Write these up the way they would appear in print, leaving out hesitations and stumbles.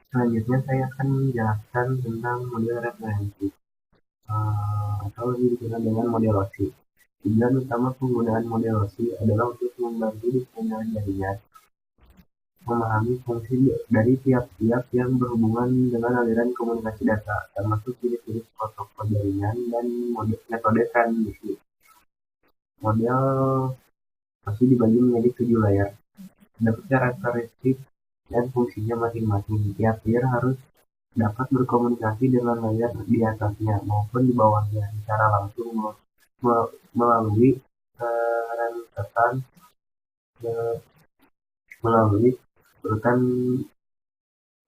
Selanjutnya saya akan menjelaskan tentang model referensi atau lebih dikenal dengan model OSI. Tujuan utama penggunaan model OSI adalah untuk membantu desainer jaringan memahami fungsi dari tiap-tiap yang berhubungan dengan aliran komunikasi data, termasuk jenis-jenis protokol jaringan dan metode transmisi. Model OSI dibagi menjadi 7 layer. Dapat karakteristik dan fungsinya masing-masing. Tiap layer harus dapat berkomunikasi dengan layar di atasnya maupun di bawahnya secara langsung melalui rentetan melalui urutan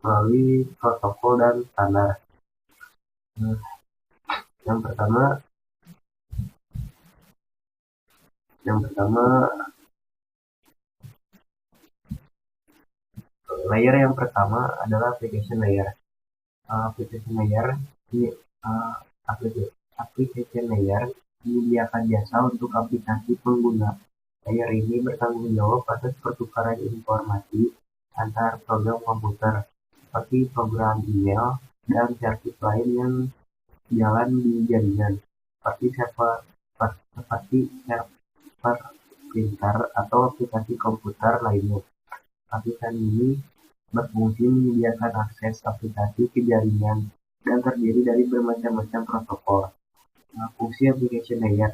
melalui protokol dan standar. Yang pertama, layer yang pertama adalah application layer. Application layer ini application layer menyediakan jasa untuk aplikasi pengguna. Layer ini bertanggung jawab atas pertukaran informasi antar program komputer, seperti program email dan servis lain yang jalan di jaringan, seperti server printer atau aplikasi komputer lainnya. Aplikasi ini berfungsi menyediakan akses aplikasi ke jaringan dan terdiri dari bermacam-macam protokol. Fungsi application layer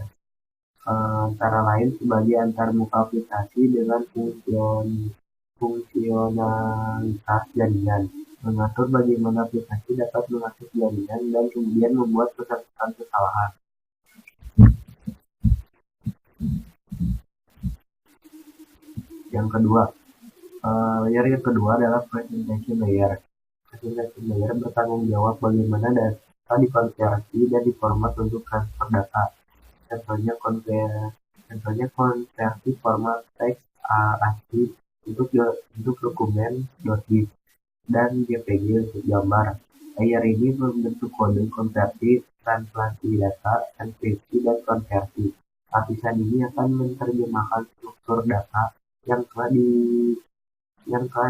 antara lain sebagai antarmuka aplikasi dengan fungsionalitas jaringan, mengatur bagaimana aplikasi dapat mengakses jaringan dan kemudian membuat pesan-pesan kesalahan. Yang kedua, layer yang kedua adalah presentation layer. Presentation layer bertanggung jawab bagaimana data dikonversi dan diformat untuk transfer data. Contohnya konversi format teks ASCII untuk dokumen .gif dan JPG untuk gambar. Layer ini membentuk kode konversi, translasi data, enkripsi, dan konversi. Lapisan ini akan menerjemahkan struktur data yang telah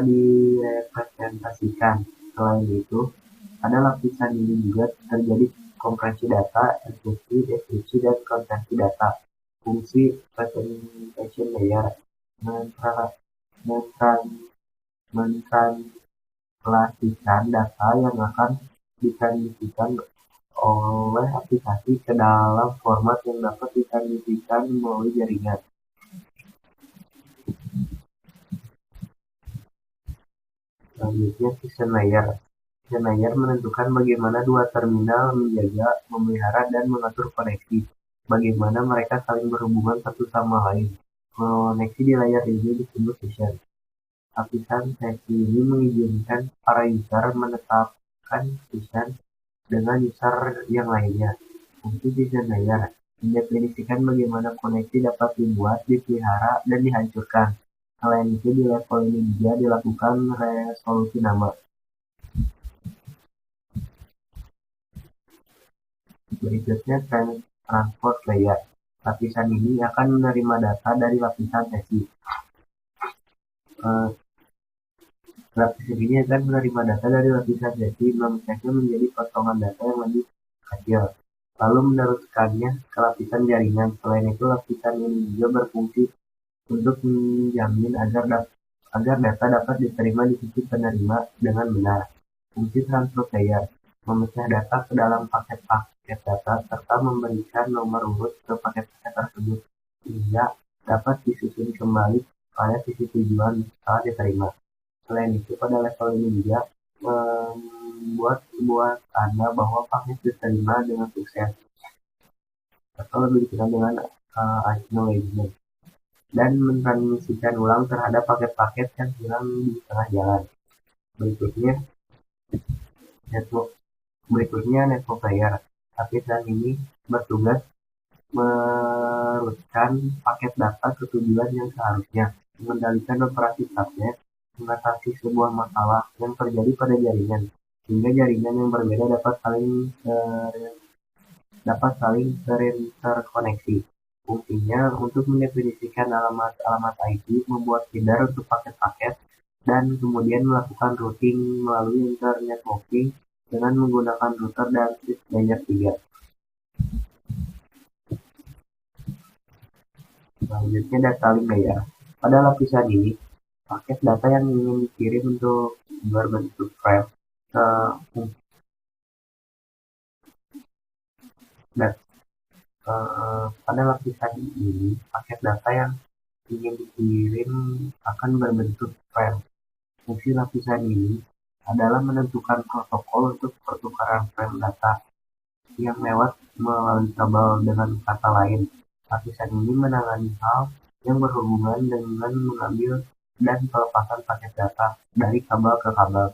direpresentasikan. Selain itu, pada lapisan ini juga terjadi kompresi data, enkripsi, dekripsi, dan konversi data. Fungsi presentation layer mentranslasikan data yang akan ditransmisikan oleh aplikasi ke dalam format yang dapat ditransmisikan melalui jaringan. Selanjutnya, session layer. Session layer menentukan bagaimana dua terminal menjaga, memelihara, dan mengatur koneksi. Bagaimana mereka saling berhubungan satu sama lain. Koneksi di layar ini disebut session. Lapisan sesi ini mengizinkan para user menetapkan session dengan user yang lainnya. Fungsi session layer mendefinisikan bagaimana koneksi dapat dibuat, dipelihara, dan dihancurkan. Selain itu, di level ini juga dilakukan resolusi nama. Berikutnya, transport layer. Lapisan ini akan menerima data dari lapisan sesi. Lapisan ini akan menerima data dari lapisan sesi, memecahnya menjadi potongan data yang lebih kecil, lalu meneruskannya ke lapisan jaringan. Selain itu, lapisan ini juga berfungsi untuk menjamin agar data dapat diterima di sisi penerima dengan benar. Fungsi transport layer memecah data ke dalam paket-paket data serta memberikan nomor urut ke paket-paket tersebut sehingga dapat disusun kembali pada sisi tujuan setelah diterima. Selain itu, pada level ini juga membuat sebuah tanda bahwa paket diterima dengan sukses atau lebih dikenal dengan acknowledgement, dan mentransmisikan ulang terhadap paket-paket yang hilang di tengah jalan. Berikutnya, network layer. Lapisan ini bertugas merutkan paket data ke tujuan yang seharusnya, mengendalikan operasi subnet, mengatasi sebuah masalah yang terjadi pada jaringan, sehingga jaringan yang berbeda dapat saling terkoneksi. Fungsinya untuk mendefinisikan alamat IP, membuat header untuk paket-paket, dan kemudian melakukan routing melalui internet networking dengan menggunakan router dan switch layer 3. Selanjutnya data link layer. Pada lapisan ini, paket data yang ingin dikirim untuk berbentuk file ke pada lapisan ini, paket data yang ingin dikirim akan berbentuk file. Fungsi lapisan ini adalah menentukan protokol untuk pertukaran frame data yang lewat melalui kabel. Dengan kata lain, lapisan ini menangani hal yang berhubungan dengan mengambil dan pelepasan paket data dari kabel ke kabel,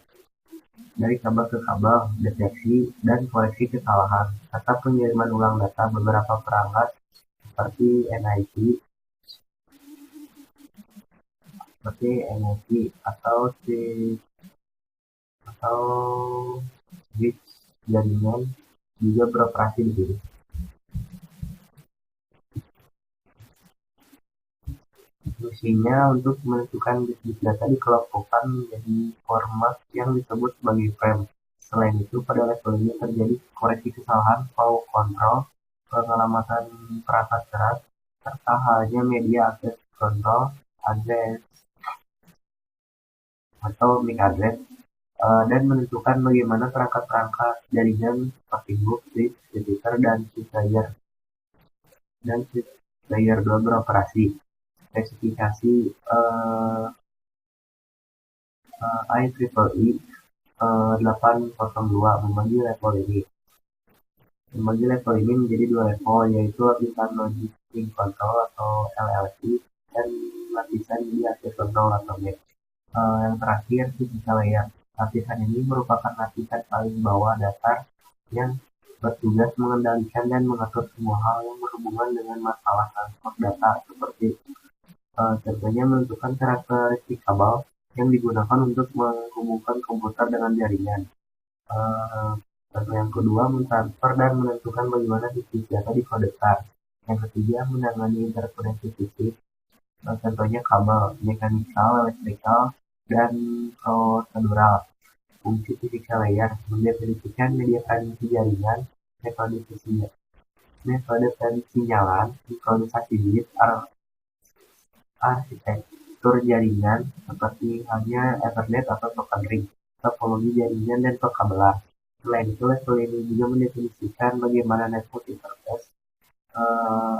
deteksi dan koreksi kesalahan, serta pengiriman ulang data beberapa perangkat seperti NIC atau switch jaringan juga beroperasi di sini. Fungsinya untuk menentukan bit-bit data dikelompokkan menjadi format yang disebut sebagai frame. Selain itu, pada level ini terjadi koreksi kesalahan, flow control, pengelamatan perangkat keras, serta halnya media access control, address atau MAC address, dan menentukan bagaimana perangkat-perangkat jaringan seperti book, switch, repeater, dan switch layer 2 beroperasi. Spesifikasi IEEE 802 membagi level ini. Menjadi dua level, yaitu lapisan Logic Link Control atau LLC dan lapisan Media Access Control atau MAC. Yang terakhir, physical layer. Lapisan ini merupakan lapisan paling bawah dasar yang bertugas mengendalikan dan mengatur semua hal yang berhubungan dengan masalah transport data, seperti contohnya menentukan karakteristik kabel yang digunakan untuk menghubungkan komputer dengan jaringan. Contoh yang kedua, mentransfer dan menentukan bagaimana sisi data dikodekan. Yang ketiga, menangani interkoneksi fisik. Contohnya kabel, mekanikal, elektrikal, dan prosedural. Fungsi physical layer mendefinisikan media prediksi jaringan, metode sinyalan, sinkronisasi bit, arsitektur jaringan seperti halnya Ethernet atau token ring, topologi jaringan dan perkabelan. Selain itu, level ini juga mendefinisikan bagaimana network interface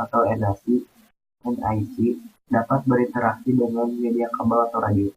atau NIC dapat berinteraksi dengan media kabel atau radio.